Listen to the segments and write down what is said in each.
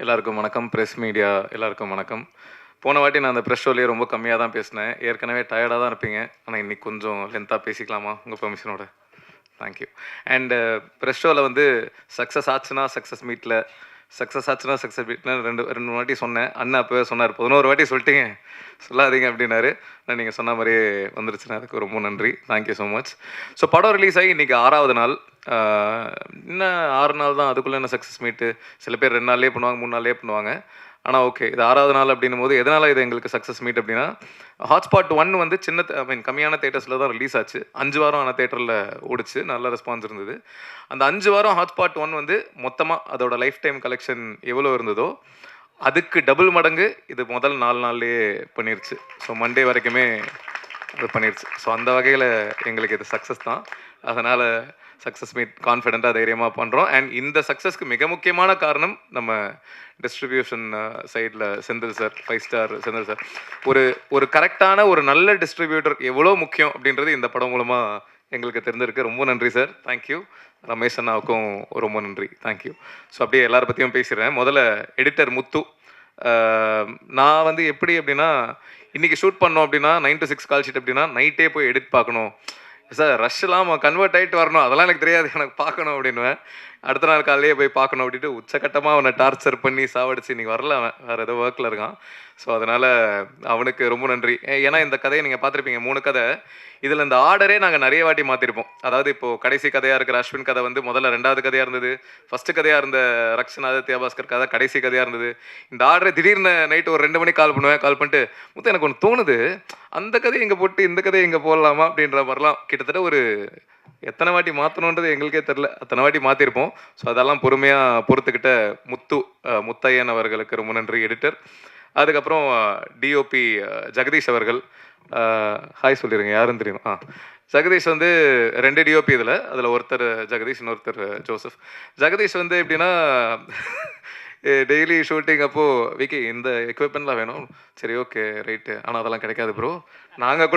எல்லாருக்கும் வணக்கம். Press media எல்லாருக்கும் வணக்கம். போன வாட்டி நான் அந்த ப்ரெஸ் ஷோலயே ரொம்ப கம்மியா தான் பேசினேன். ஏற்கனவே டயர்டா தான் இருப்பீங்க. ஆனா இன்னைக்கு கொஞ்சம் லென்த்தா பேசிக்கலாமா? உங்க பெர்மிஷனோட. Thank you. அண்ட் ப்ரெஸ் ஷோல வந்து சக்ஸஸ் ஆச்சுன்னா சக்ஸஸ் மீட்ல, சக்ஸஸ் ஆச்சுன்னா சக்ஸஸ் மீட்ல 2 வாட்டி சொன்னேன். அண்ணா அப்பவே சொன்னார். 11 வாட்டி சொல்லிட்டீங்க. சொல்லாதீங்க அப்படின்னாரு. நான் நீங்க சொன்ன மாதிரியே வந்துருச்சுண்ணா. அதுக்கு ரொம்ப நன்றி. Thank you so much. So படம் ரிலீஸ் ஆகி இன்னைக்கு 6வது நாள். இன்னும் 6 நாள் தான். அதுக்குள்ளே என்ன சக்ஸஸ் மீட்டு? சில பேர் 2 நாள்லேயே பண்ணுவாங்க, 3 நாள்லேயே பண்ணுவாங்க. ஆனால் ஓகே, இது 6வது நாள் அப்படின்னும் போது எதனால் இது எங்களுக்கு சக்ஸஸ் மீட் அப்படின்னா, ஹாட்ஸ்பாட் 1 வந்து சின்ன கம்மியான தேட்டர்ஸில் தான் ரிலீஸ் ஆச்சு. 5 வாரம் ஆன தேட்டரில் ஓடிச்சு. நல்ல ரெஸ்பான்ஸ் இருந்தது. அந்த 5 வாரம் ஹாட்ஸ்பாட் 1 வந்து மொத்தமாக அதோட லைஃப் டைம் கலெக்ஷன் எவ்வளோ இருந்ததோ அதுக்கு டபுள் மடங்கு இது முதல் 4 நாள்லேயே பண்ணிருச்சு. ஸோ மண்டே வரைக்குமே அது பண்ணிருச்சு. ஸோ அந்த வகையில் எங்களுக்கு இது சக்ஸஸ் தான். அதனால் சக்ஸஸ் மீட் கான்ஃபிடென்ட்டாக தைரியமாக பண்ணுறோம். அண்ட் இந்த சக்ஸஸ்க்கு மிக முக்கியமான காரணம் நம்ம டிஸ்ட்ரிபியூஷன் சைடில் Senthil sir, 5 star Senthil sir. ஒரு கரெக்டான ஒரு நல்ல டிஸ்ட்ரிபியூட்டர் எவ்வளோ முக்கியம் அப்படின்றது இந்த படம் மூலமாக எங்களுக்கு தெரிஞ்சிருக்கு. ரொம்ப நன்றி சார். தேங்க்யூ. ரமேஷ் அண்ணாவுக்கும் ரொம்ப நன்றி. தேங்க்யூ. ஸோ அப்படியே எல்லாரை பற்றியும் பேசிடுறேன். முதல்ல எடிட்டர் முத்து. நான் வந்து எப்படி அப்படின்னா, இன்றைக்கி ஷூட் பண்ணோம் அப்படின்னா 9 to 6 கால் ஷீட் அப்படின்னா நைட்டே போய் எடிட் பார்க்கணும் சார். ரஷ்லாம் கன்வெர்ட் ஆகிட்டு வரணும், அதெல்லாம் எனக்கு தெரியாது, எனக்கு பார்க்கணும் அப்படின்னுவேன். அடுத்த நாள் காலையிலேயே போய் பார்க்கணும் அப்படின்ட்டு உச்சக்கட்டமாக அவனை டார்ச்சர் பண்ணி சாவடிச்சு இன்றைக்கி வரல. அவன் வேறு ஏதோ ஒர்க்கில் இருக்கான். ஸோ அதனால் அவனுக்கு ரொம்ப நன்றி. ஏன்னா இந்த கதையை நீங்கள் பார்த்துருப்பீங்க, 3 கதை. இதில் இந்த ஆர்டரே நாங்கள் நிறைய வாட்டி மாற்றிருப்போம். அதாவது இப்போது கடைசி கதையாக இருக்கிற அஸ்வின் கதை வந்து முதல்ல 2வது கதையாக இருந்தது. ஃபஸ்ட்டு கதையாக இருந்த ரக்ஷன் ஆதித்யா பாஸ்கர் கதை கடைசி கதையாக இருந்தது. இந்த ஆர்டரை திடீர்னு நைட்டு ஒரு 2 மணிக்கு கால் பண்ணுவேன். கால் பண்ணிட்டு முத்து எனக்கு ஒன்று தோணுது, அந்த கதையை இங்கே போட்டு இந்த கதையை இங்கே போடலாமா அப்படின்ற மாதிரிலாம் கிட்டத்தட்ட ஒரு எத்தனை வாட்டி மாற்றணுன்றது எங்களுக்கே தெரில, அத்தனை வாட்டி மாற்றிருப்போம். ஸோ அதெல்லாம் பொறுமையாக பொறுத்துக்கிட்ட முத்தையன் அவர்களுக்கு ரொம்ப நன்றி, எடிட்டர். அதுக்கப்புறம் டிஓபி ஜெகதீஷ் அவர்கள். ஹாய் சொல்லிடுங்க, யாருன்னு தெரியும். ஜெகதீஷ் வந்து 2 டிஓபி இதில். அதில் ஒருத்தர் ஜெகதீஷ், இன்னொருத்தர் ஜோசப். ஜெகதீஷ் வந்து எப்படின்னா, டெய்லி ஷூட்டிங் அப்போது விக்கி இந்த எக்யூப்மெண்ட்லாம் வேணும். சரி ஓகே ரைட்டு, ஆனால் அதெல்லாம் கிடைக்காது ப்ரோ, நாங்கள்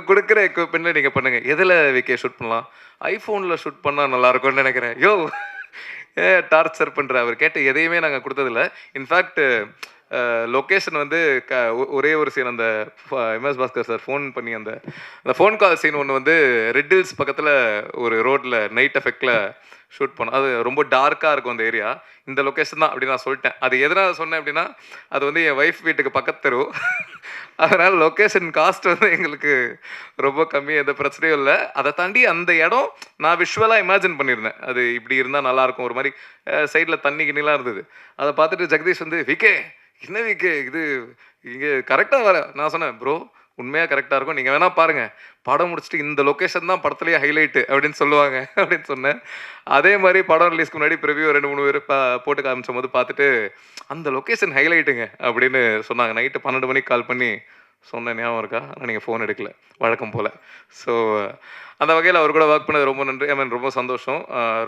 கொடுக்குற எக்யூப்மெண்ட்டில் நீங்கள் பண்ணுங்கள். எதில் விக்கி ஷூட் பண்ணலாம்? ஐஃபோனில் ஷூட் பண்ணால் நல்லாயிருக்கும்னு நினைக்கிறேன். யோ டார்ச்சர் பண்ணுற. அவர் கேட்ட எதையுமே நாங்கள் கொடுத்ததில்ல. இன்ஃபேக்ட் லொக்கேஷன் வந்து ஒரே ஒரு சீன், அந்த எம்எஸ் பாஸ்கர் சார் ஃபோன் பண்ணி அந்த ஃபோன் கால் சீன் ஒன்று வந்து ரெட் ஹில்ஸ் பக்கத்தில் ஒரு ரோட்டில் நைட் எஃபெக்டில் ஷூட் பண்ணோம். அது ரொம்ப டார்க்காக இருக்கும் அந்த ஏரியா. இந்த லொக்கேஷன் தான் அப்படின்னு நான் சொல்லிட்டேன். அது எதனால் சொன்னேன் அப்படின்னா, அது வந்து என் ஒய்ஃப் வீட்டுக்கு பக்கத்து தெரு. அதனால் லொக்கேஷன் காஸ்ட் வந்து எங்களுக்கு ரொம்ப கம்மி, எந்த பிரச்சனையும் இல்லை. அதை தாண்டி அந்த இடம் நான் விஷுவலாக இமேஜின் பண்ணியிருந்தேன். அது இப்படி இருந்தால் நல்லாயிருக்கும், ஒரு மாதிரி சைடில் தண்ணி கிண்ணிலாம் இருந்தது. அதை பார்த்துட்டு ஜெகதீஷ் வந்து விக்கே என்ன விக்கே இது இங்கே கரெக்டாக வர. நான் சொன்னேன் ப்ரோ உண்மையாக கரெக்டாக இருக்கும், நீங்கள் வேணால் பாருங்கள், படம் முடிச்சுட்டு இந்த லொக்கேஷன் தான் படத்துலேயே ஹைலைட்டு அப்படின்னு சொல்லுவாங்க அப்படின்னு சொன்னேன். அதே மாதிரி படம் ரிலீஸ்க்கு முன்னாடி ப்ரிவியூ 2-3 பேர் போட்டு காமிச்சும் போது பார்த்துட்டு அந்த லொக்கேஷன் ஹைலைட்டுங்க அப்படின்னு சொன்னாங்க. நைட்டு 12 மணிக்கு கால் பண்ணி சொன்னேன், ஞாபகம் இருக்கா? ஆனால் நீங்கள் ஃபோன் எடுக்கல வழக்கம் போல். ஸோ அந்த வகையில் அவர் கூட ஒர்க் பண்ணது ரொம்ப நன்றி. ரொம்ப சந்தோஷம்.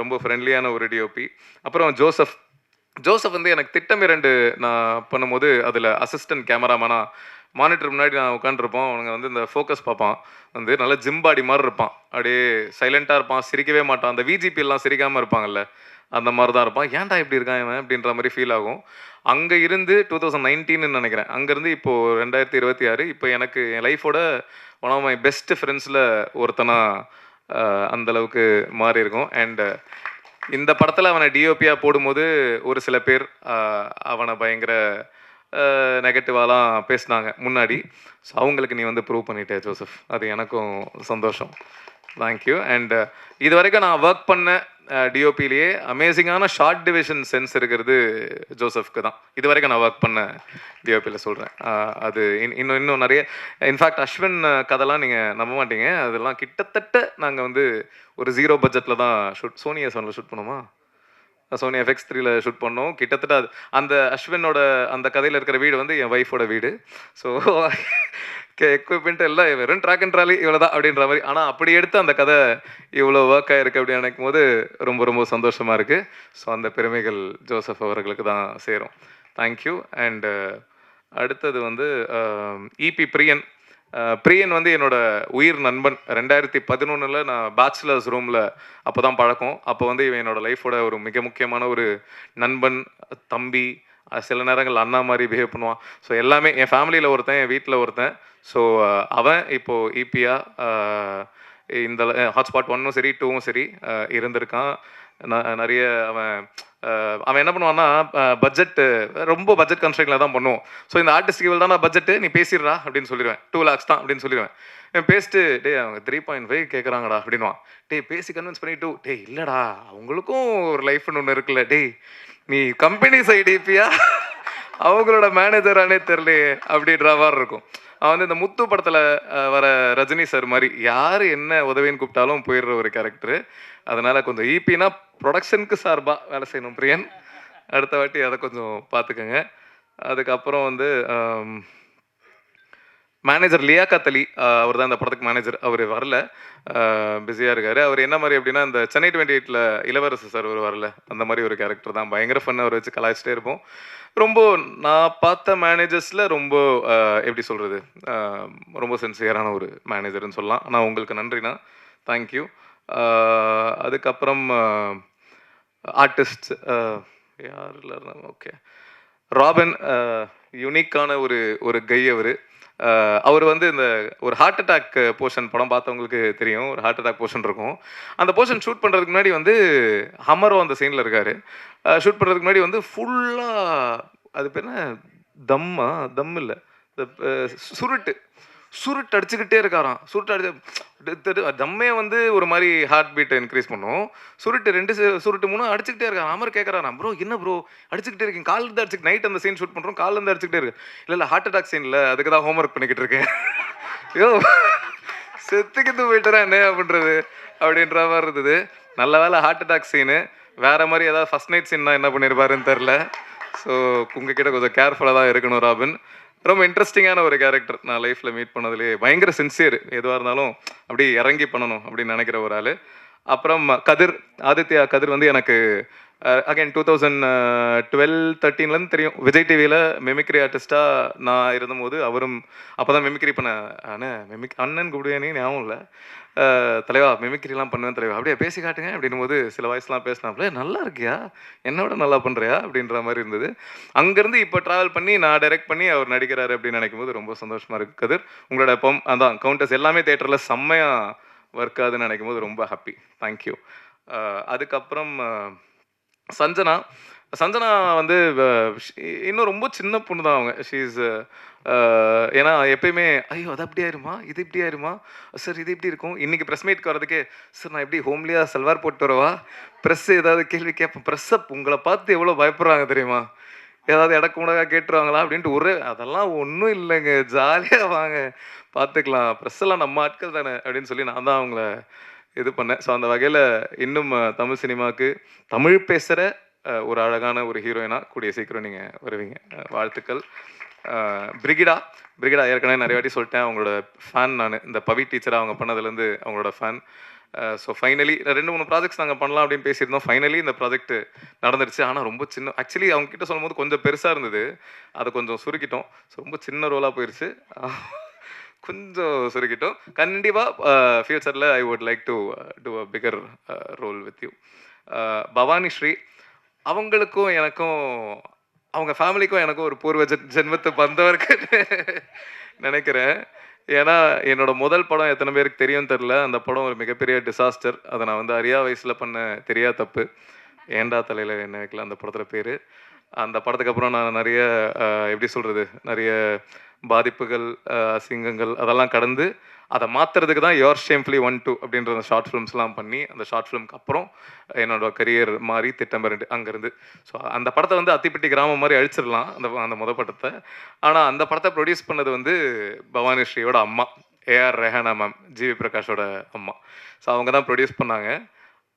ரொம்ப ஃப்ரெண்ட்லியான ஒரு டிஓபி. அப்புறம் ஜோசப் வந்து எனக்கு திட்டம் 2 நான் பண்ணும்போது அதில் அசிஸ்டன்ட் கேமராமேனாக மானிட்டர் முன்னாடி நான் உட்காந்துருப்போம். அவனுங்க வந்து இந்த ஃபோக்கஸ் பார்ப்பான், வந்து நல்லா ஜிம் பாடி மாதிரி இருப்பான், அப்படியே சைலண்ட்டாக இருப்பான், சிரிக்கவே மாட்டான். அந்த விஜிபி எல்லாம் சிரிக்காமல் இருப்பாங்கல்ல, அந்த மாதிரி தான் இருப்பான். ஏன்டா இப்படி இருக்கான் இவன் அப்படின்ற மாதிரி ஃபீல் ஆகும். அங்கே இருந்து 2019 நினைக்கிறேன், அங்கேருந்து இப்போது 2026, இப்போ எனக்கு என் லைஃபோட ஒன் ஆஃப் மை பெஸ்ட் ஃப்ரெண்ட்ஸில் ஒருத்தனாக அந்தளவுக்கு மாறி இருக்கும். அண்ட் இந்த படத்தில் அவனை டிஓபியாக போடும்போது ஒரு சில பேர் அவனை பயங்கர நெகட்டிவாலாம் பேசினாங்க முன்னாடி. ஸோ அவங்களுக்கு நீ வந்து ப்ரூவ் பண்ணிட்டே ஜோசப், அது எனக்கும் சந்தோஷம். தேங்க்யூ. அண்ட் இது வரைக்கும் நான் ஒர்க் பண்ண டிஓபிலேயே அமேசிங்கான ஷார்ட் டிவிஷன் சென்ஸ் இருக்கிறது ஜோசப்க்கு தான். இது வரைக்கும் நான் ஒர்க் பண்ண டிஓபியில் சொல்கிறேன். அது இன்னும் நிறைய. இன்ஃபேக்ட் அஸ்வின் கதைலாம் நீங்கள் நம்ப மாட்டீங்க, அதெல்லாம் கிட்டத்தட்ட நாங்கள் வந்து ஒரு 0 பட்ஜெட்டில் தான் சோனி எஸ்1ல ஷூட் பண்ணுமா, சோனி FX3ல ஷூட் பண்ணோம். கிட்டத்தட்ட அந்த அஸ்வினோட அந்த கதையில் இருக்கிற வீடு வந்து என் ஒய்ஃபோட வீடு. ஸோ எக்யூப்மெண்ட் எல்லாம் வெறும் ட்ராக் அண்ட் ட்ராலி இவ்வளோ தான் அப்படின்ற மாதிரி. ஆனால் அப்படி எடுத்து அந்த கதை இவ்வளோ ஒர்க் ஆகிருக்கு அப்படின்னு நினைக்கும் போது ரொம்ப சந்தோஷமாக இருக்குது. ஸோ அந்த பெருமைகள் ஜோசப் அவர்களுக்கு தான் சேரும். தேங்க்யூ. அண்டு அடுத்தது வந்து இபி பிரியன். பிரியன் வந்து என்னோட உயிர் நண்பன். 2011 நான் பேச்சுலர்ஸ் ரூமில் அப்போ தான் பழக்கம். அப்போ வந்து இவன் என்னோட லைஃபோட ஒரு மிக முக்கியமான ஒரு நண்பன், தம்பி, சில நேரங்கள் அண்ணா மாதிரி பிஹேவ் பண்ணுவான். ஸோ எல்லாமே என் ஃபேமிலியில் ஒருத்தன், என் வீட்டில் ஒருத்தன். ஸோ அவன் இப்போது ஈபியா இந்த ஹாட்ஸ்பாட் 1ம் சரி 2வும் சரி இருந்திருக்கான். நிறைய அவன் அவன் என்ன பண்ணுவான்னா பட்ஜெட்டு ரொம்ப பட்ஜெட் கன்ஸ்ட்ரெயினில் தான் பண்ணுவோம். ஸோ இந்த ஆர்டிஸ்ட் இவள் தான் பட்ஜெட்டு, நீ பேசிடுறா அப்படின்னு சொல்லிடுவேன். 2 lakhs தான் அப்படின்னு சொல்லிடுவேன். பேசிட்டு டே அவங்க 3.5 கேட்குறாங்கடா அப்படின்வான். டே பேசி கன்வின்ஸ் பண்ணிட்டு டே இல்லைடா அவங்களுக்கும் ஒரு லைஃப்னு ஒன்று இருக்குல்ல, டே நீ கம்பெனி சைடு இப்பியா அவங்களோட மேனேஜரானே தெரிலையே அப்படின்ற மாதிரி இருக்கும். அவன் வந்து இந்த முத்து படத்தில் வர ரஜினி சார் மாதிரி யார் என்ன உதவின்னு கூப்பிட்டாலும் போயிடுற ஒரு கேரக்டரு. அதனால் கொஞ்சம் ஈபினா ப்ரொடக்ஷனுக்கு சார்பாக வேலை செய்யணும் பிரியன். அடுத்த வாட்டி அதை கொஞ்சம் பார்த்துக்கோங்க. அதுக்கப்புறம் வந்து மேனேஜர் லியாக்கத் அலி, அவர் தான் இந்த படத்துக்கு மேனேஜர். அவர் வரல, பிஸியாக இருக்கார். அவர் என்ன மாதிரி அப்படின்னா இந்த சென்னை 28ல் இளவரசு சார் ஒரு வரல, அந்த மாதிரி ஒரு கேரக்டர் தான். பயங்கர ஃபன், அவரை வச்சு கலாய்ச்சிட்டே இருப்போம். ரொம்ப நான் பார்த்த மேனேஜர்ஸில் ரொம்ப எப்படி சொல்கிறது, ரொம்ப சின்சியரான ஒரு மேனேஜர்னு சொல்லலாம். ஆனால் உங்களுக்கு நன்றிண்ணா, தேங்க்யூ. அதுக்கப்புறம் ஆர்டிஸ்ட் யார் இல்லை, ஓகே ராபின், யூனிக்கான ஒரு கை அவர். அவர் வந்து இந்த ஒரு ஹார்ட் அட்டாக் போர்ஷன் படம் பார்த்தவங்களுக்கு தெரியும். ஒரு ஹார்ட் அட்டாக் போர்ஷன் இருக்கும். அந்த போர்ஷன் ஷூட் பண்ணுறதுக்கு முன்னாடி வந்து ஹமரோ அந்த சீனில் இருக்கார். ஷூட் பண்ணுறதுக்கு முன்னாடி வந்து ஃபுல்லாக அது பேர் என்ன, தம் இல்லை, இந்த சுருட்டு அடிச்சுக்கிட்டே இருக்காராம். சுருட்டு அடிச்சு தம்மே வந்து ஒரு மாதிரி ஹார்ட் பீட்டை இன்க்ரீஸ் பண்ணும். சுருட்டு 2 சுருட்டு 3 அடிச்சுக்கிட்டே இருக்கான். அமர் கேட்குறாராம், ப்ரோ என்ன ப்ரோ அடிச்சுக்கிட்டே இருக்கீங்க, காலிலேருந்து அடிச்சு நைட் அந்த சீன் ஷூட் பண்ணுறோம், காலிலேருந்து அடிச்சுக்கிட்டே இருக்கு. இல்லை ஹார்ட் அட்டாக் சீன் இல்லை, அதுக்கு தான் ஹோம்ஒர்க் பண்ணிக்கிட்டு இருக்கேன். ஐயோ செத்துக்கிட்டு போயிட்டுறேன் என்ன அப்படின்றது அப்படின்ற மாதிரி இருந்தது. நல்ல வேலை ஹார்ட் அட்டாக் சீனு. வேறு மாதிரி ஏதாவது ஃபஸ்ட் நைட் சீன்னா என்ன பண்ணியிருப்பாருன்னு தெரில. ஸோ உங்ககிட்ட கொஞ்சம் கேர்ஃபுல்லாக தான் இருக்கணும் ராபின். ரொம்ப இன்ட்ரெஸ்டிங்கான ஒரு கேரக்டர். நான் லைஃப்பில் மீட் பண்ணதுலேயே பயங்கர சின்சியர், எதுவாக இருந்தாலும் அப்படி இறங்கி பண்ணணும் அப்படின்னு நினைக்கிற ஒரு ஆள். அப்புறம் ஆதித்யா கதிர் வந்து எனக்கு அகைன் 2012-13 தெரியும். விஜய் டிவியில் மிமிக்ரி ஆர்டிஸ்ட்டாக நான் இருந்தபோது அவரும் அப்போ தான் மிமிக்ரி பண்ண அண்ணன் கூப்பிடுவேனே ஞாபகம் இல்லை. தலைவா மிமிக்ரிலாம் பண்ணுவேன் தலைவா, அப்படியே பேசி காட்டுங்க அப்படின்னும் போது சில வாய்ஸ்லாம் பேசினாப்புல, நல்லா இருக்கியா, என்னோட நல்லா பண்ணுறியா அப்படின்ற மாதிரி இருந்தது. அங்கேருந்து இப்போ ட்ராவல் பண்ணி நான் டைரக்ட் பண்ணி அவர் நடிக்கிறாரு அப்படின்னு நினைக்கும் போது ரொம்ப சந்தோஷமாக இருக்குது. கதிர் உங்களோட அதான் கவுண்டர்ஸ் எல்லாமே தேட்டரில் செம்மையாக ஒர்க் ஆகுதுன்னு நினைக்கும் போது ரொம்ப ஹாப்பி, தேங்க்யூ. அதுக்கப்புறம் சஞ்சனா வந்து இன்னும் ரொம்ப சின்ன பொண்ணு தான் அவங்க. ஷீஸ் ஏன்னா எப்பயுமே ஐயோ அது அப்படி ஆயிருமா, இது இப்படி ஆயிருமா சார், இது இப்படி இருக்கும். இன்றைக்கி ப்ரெஸ் மீட்க்கு வரதுக்கே சார் நான் எப்படி ஹோம்லியாக சல்வார் போட்டு வரவா, ப்ரெஸ் ஏதாவது கேள்வி கேட்பேன், ப்ரெஸ்ஸப் உங்களை பார்த்து எவ்வளோ பயப்படுறாங்க தெரியுமா, ஏதாவது இடக்கு உணவாக கேட்டுருவாங்களா அப்படின்ட்டு அதெல்லாம் ஒன்றும் இல்லைங்க, ஜாலியாக வாங்க பார்த்துக்கலாம், ப்ரெஸ்ஸெல்லாம் நம்ம ஆட்கள் தானே அப்படின்னு சொல்லி நான் தான் அவங்கள இது பண்ணேன். ஸோ அந்த வகையில் இன்னும் தமிழ் சினிமாவுக்கு தமிழ் பேசுகிற ஒரு அழகான ஒரு ஹீரோயினாக கூடிய சீக்கிரம் நீங்கள் வருவீங்க, வாழ்த்துக்கள். பிரிகிடா ஏற்கனவே நிறைய வாட்டி சொல்லிட்டேன், அவங்களோட ஃபேன் நான். இந்த பவி டீச்சராக அவங்க பண்ணதுலேருந்து அவங்களோட ஃபேன். ஸோ ஃபைனலி 2-3 ப்ராஜெக்ட்ஸ் நாங்கள் பண்ணலாம் அப்படின்னு பேசியிருந்தோம். ஃபைனலி இந்த ப்ராஜெக்ட் நடந்துருச்சு. ஆனால் ரொம்ப சின்ன, ஆக்சுவலி அவங்க கிட்ட சொல்லும் போது கொஞ்சம் பெருசாக இருந்தது, அதை கொஞ்சம் சுருக்கிட்டோம். ஸோ ரொம்ப சின்ன ரோலாக போயிடுச்சு, கொஞ்சம் சுருக்கிட்டோம். கண்டிப்பாக ஃப்யூச்சரில் I would like to do a bigger role with you. Bhavani Sri, அவங்களுக்கும் எனக்கும் அவங்க ஃபேமிலிக்கும் எனக்கும் ஒரு பூர்வ ஜென்மத்தை பந்தவருக்கு நினைக்கிறேன். ஏன்னா என்னோட முதல் படம் எத்தனை பேருக்கு தெரியும் தெரில, அந்த படம் ஒரு மிகப்பெரிய டிசாஸ்டர். அதை நான் வந்து அறியா வயசில் பண்ண தெரியாத தப்பு, ஏண்டா தலையில் என்ன வைக்கல அந்த படத்தில் பேர். அந்த படத்துக்கு அப்புறம் நான் நிறைய எப்படி சொல்கிறது, நிறைய பாதிப்புகள், அசிங்கங்கள் அதெல்லாம் கடந்து அதை மாற்றுறதுக்கு தான் யுவர் ஷேம்ஃபுல்லி 1-2 அப்படின்ற அந்த ஷார்ட் ஃபிலிம்ஸ்லாம் பண்ணி, அந்த ஷார்ட் ஃபிலிம்க்கு அப்புறம் என்னோட கரியர் மாறி திட்டம் 2 அங்கேருந்து. ஸோ அந்த படத்தை வந்து அத்திப்பட்டி கிராமம் மாதிரி அழிச்சிடலாம் அந்த முத படத்தை. ஆனால் அந்த படத்தை ப்ரொடியூஸ் பண்ணது வந்து பவானி ஸ்ரீயோட அம்மா, ஏஆர் ரெஹானா மேம், ஜிவி பிரகாஷோட அம்மா. ஸோ அவங்க தான் ப்ரொடியூஸ் பண்ணாங்க.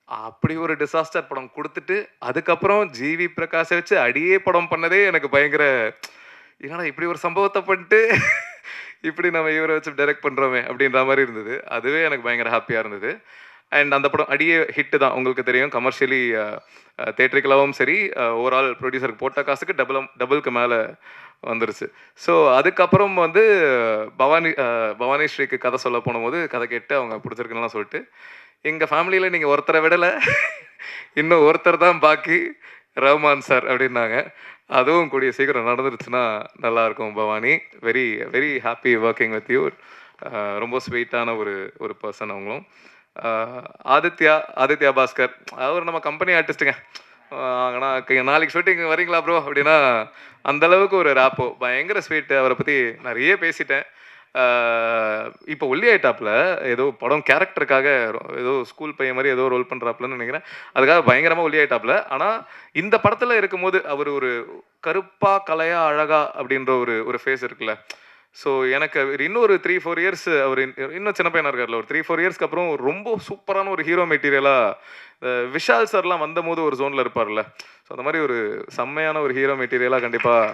அப்படி ஒரு டிசாஸ்டர் படம் கொடுத்துட்டு அதுக்கப்புறம் ஜிவி பிரகாஷை வச்சு அடியே படம் பண்ணதே எனக்கு பயங்கர, ஏன்னா இப்படி ஒரு சம்பவத்தை பண்ணிட்டு இப்படி நம்ம இவரை வச்சு டைரக்ட் பண்ணுறோமே அப்படின்ற மாதிரி இருந்தது. அதுவே எனக்கு பயங்கர ஹாப்பியாக இருந்தது. அண்ட் அந்த படம் அடியே ஹிட்டு தான், உங்களுக்கு தெரியும். கமர்ஷியலி தேட்டரிக்கலாவும் சரி, ஓவரால் ப்ரொடியூசருக்கு போட்ட காசுக்கு டபுளுக்கு மேலே வந்துருச்சு. ஸோ அதுக்கப்புறம் வந்து பவானி ஸ்ரீக்கு கதை சொல்ல போனபோது கதை கேட்டு அவங்க பிடிச்சிருக்குலாம் சொல்லிட்டு, எங்கள் ஃபேமிலியில் நீங்கள் ஒருத்தரை விடலை, இன்னும் ஒருத்தர் தான் பாக்கி, ரஹ்மான் சார் அப்படின்னாங்க. அதுவும் கூடிய சீக்கிரம் நடந்துருச்சுன்னா நல்லாயிருக்கும் Bhavani. Very very happy working with you. ரொம்ப ஸ்வீட்டான ஒரு ஒரு பர்சன் அவங்களும். ஆதித்யா பாஸ்கர், அவர் நம்ம கம்பெனி ஆர்டிஸ்ட்டுங்க. ஆனால் நாளைக்கு ஷூட்டிங் வரீங்களா ப்ரோ அப்படின்னா அந்தளவுக்கு ஒரு ரேப்போ, பயங்கர ஸ்வீட்டு. அவரை பற்றி நிறைய பேசிட்டேன். இப்போ ஒல்லி ஆயிட்டாப்புல, ஏதோ படம் கேரக்டருக்காக ஏதோ ஸ்கூல் பையன் மாதிரி ஏதோ ரோல் பண்ணுறாப்புலன்னு நினைக்கிறேன். அதுக்காக பயங்கரமாக ஒல்லி ஆயிட்டாப்புல. ஆனால் இந்த படத்தில் இருக்கும்போது அவர் ஒரு கருப்பா கலையா அழகா அப்படின்ற ஒரு ஒரு ஃபேஸ் இருக்குல்ல. ஸோ எனக்கு இன்னும் ஒரு 3-4 இயர்ஸ், அவர் இன்னும் சின்ன பையனாக இருக்கார்ல, ஒரு 3-4 இயர்ஸ்க்கு அப்புறம் ரொம்ப சூப்பரான ஒரு ஹீரோ மெட்டீரியலாக விஷால் சார்லாம் வந்தபோது ஒரு ஜோனில் இருப்பார்ல. ஸோ அந்த மாதிரி ஒரு செம்மையான ஒரு ஹீரோ மெட்டீரியலாக கண்டிப்பாக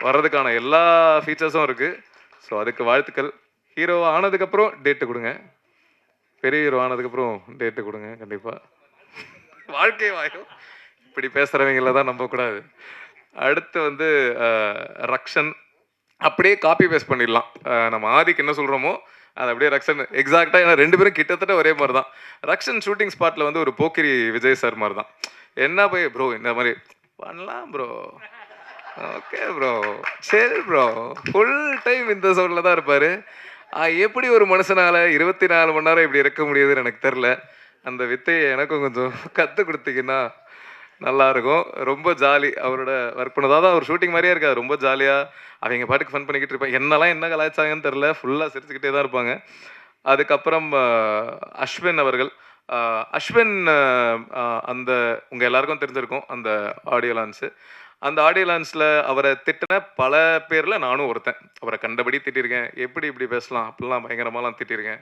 வர்றதுக்கான எல்லா ஃபீச்சர்ஸும் இருக்குது. ஸோ அதுக்கு வாழ்த்துக்கள். ஹீரோ ஆனதுக்கப்புறம் டேட்டு கொடுங்க, பெரிய ஹீரோ ஆனதுக்கப்புறம் டேட்டு கொடுங்க கண்டிப்பாக. வாழ்க்கை வாயும் இப்படி பேசுகிறவங்கள தான் நம்பக்கூடாது. அடுத்து வந்து ரக்ஷன், அப்படியே காப்பி பேஸ்ட் பண்ணிடலாம். நம்ம ஆதிக்கு என்ன சொல்கிறோமோ அது அப்படியே ரக்ஷன் எக்ஸாக்டாக. ஏன்னா 2 பேரும் கிட்டத்தட்ட ஒரே மாதிரி தான். ரக்ஷன் ஷூட்டிங் ஸ்பாட்டில் வந்து ஒரு போக்கிரி விஜய் சார் மாதிரி தான். என்ன போய் ப்ரோ இந்த மாதிரி பண்ணலாம் ப்ரோ, ஓகே ப்ரோ, சரி ப்ரோ, ஃபுல் டைம் இந்த சவுண்டில் தான் இருப்பார். எப்படி ஒரு மனுஷனால் 24 மணி நேரம் இப்படி இருக்க முடியுதுன்னு எனக்கு தெரில. அந்த வித்தையை எனக்கும் கொஞ்சம் கற்றுக் கொடுத்தீங்கன்னா நல்லாயிருக்கும். ரொம்ப ஜாலி அவரோட ஒர்க் பண்ணது. அதான் அவர் ஷூட்டிங் மாதிரியே இருக்காது, ரொம்ப ஜாலியாக அவங்க பாட்டுக்கு ஃபன் பண்ணிக்கிட்டு இருப்பாங்க. என்னெல்லாம் என்ன கலாய்ச்சாங்கன்னு தெரில, ஃபுல்லாக சிரிச்சுக்கிட்டே தான் இருப்பாங்க. அதுக்கப்புறம் அஸ்வின் அவர்கள், அஸ்வின் அந்த உங்கள் எல்லாருக்கும் தெரிஞ்சிருக்கும் அந்த ஆடியோ லான்ஸு. அந்த ஆடியோ லான்ஸில் அவரை திட்டின பல பேரில் நானும் ஒருத்தன். அவரை கண்டபடி திட்டிருக்கேன், எப்படி இப்படி பேசலாம் அப்படிலாம் பயங்கரமாலாம் திட்டிருக்கேன்.